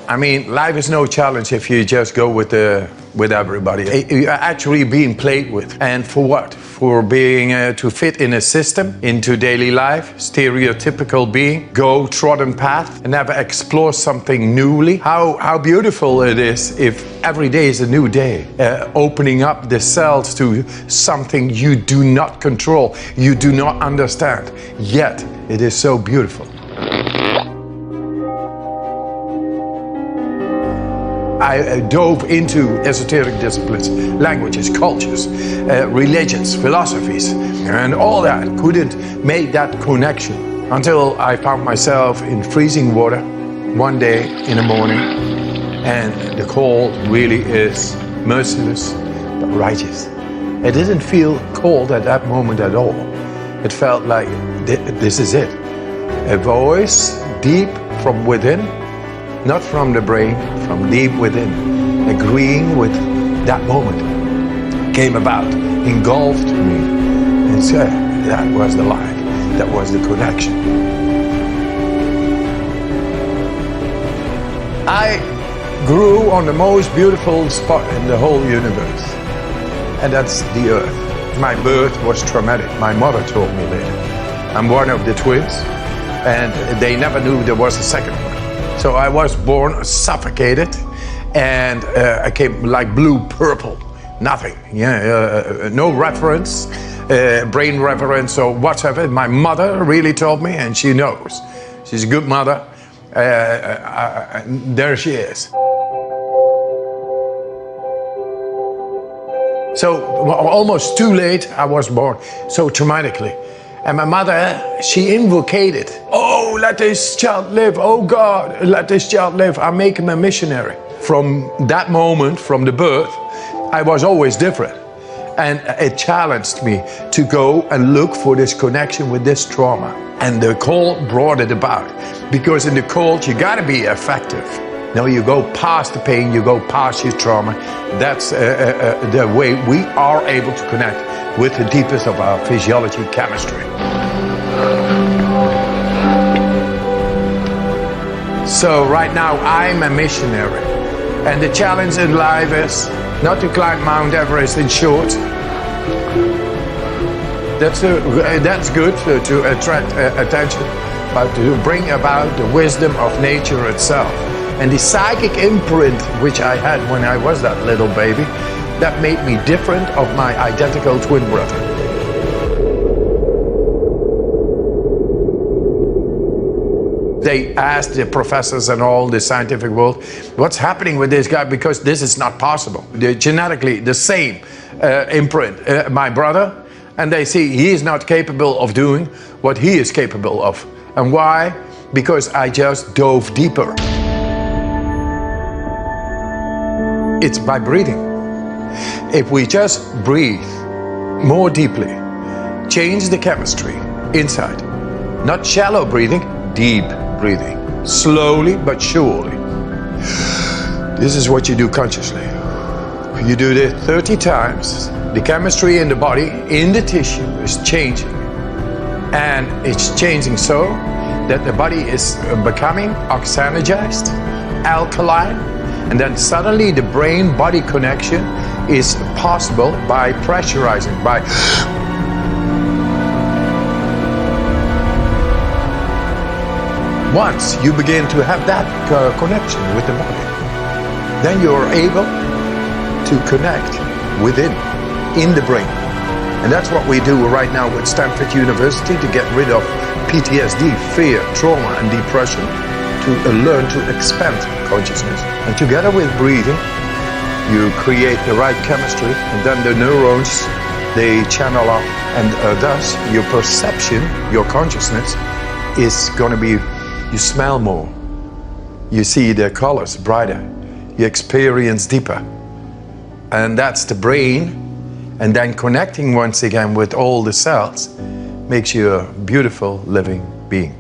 I mean, life is no challenge if you just go with everybody. You're actually being played with. And for what? For being to fit in a system, into daily life, stereotypical being, go trodden path, and never explore something newly. How beautiful it is if every day is a new day, opening up the cells to something you do not control, you do not understand, yet it is so beautiful. I dove into esoteric disciplines, languages, cultures, religions, philosophies, and all that. Couldn't make that connection until I found myself in freezing water one day in the morning, and the cold really is merciless but righteous. It didn't feel cold at that moment at all. It felt like this is it. A voice deep from within, not from the brain, from deep within, agreeing with that moment, came about, engulfed me, and said, that was the life, that was the connection. I grew on the most beautiful spot in the whole universe, and that's the earth. My birth was traumatic, my mother told me later. I'm one of the twins, and they never knew there was a second one. So I was born suffocated, and I came like blue, purple, nothing. No reference, brain reference or whatever. My mother really told me, and she knows. She's a good mother. There she is. So almost too late, I was born so traumatically. And my mother, she invocated, oh, let this child live. Oh God, let this child live. I make him a missionary. From that moment, from the birth, I was always different. And it challenged me to go and look for this connection with this trauma. And the cold brought it about. Because in the cold, you gotta be effective. No, you go past the pain, you go past your trauma. That's the way we are able to connect with the deepest of our physiology, chemistry. So right now I'm a missionary, and the challenge in life is not to climb Mount Everest in short. That's good to attract attention, but to bring about the wisdom of nature itself. And the psychic imprint which I had when I was that little baby, that made me different of my identical twin brother. They asked the professors and all the scientific world, what's happening with this guy? Because this is not possible. They're genetically the same imprint, my brother, and they see he is not capable of doing what he is capable of. And why? Because I just dove deeper. It's by breathing. If we just breathe more deeply, change the chemistry inside, not shallow breathing, deep breathing, slowly but surely. This is what you do consciously. You do this 30 times, the chemistry in the body, in the tissue is changing. And it's changing so that the body is becoming oxygenized, alkaline, and then suddenly the brain-body connection is possible by pressurizing, by once you begin to have that connection with the body, then you're able to connect within, in the brain. And that's what we do right now with Stanford University to get rid of PTSD, fear, trauma, and depression, to learn to expand consciousness. And together with breathing, you create the right chemistry, and then the neurons, they channel up, and thus your perception, your consciousness is going to be, you smell more, you see the colors brighter, you experience deeper. And that's the brain, and then connecting once again with all the cells makes you a beautiful living being.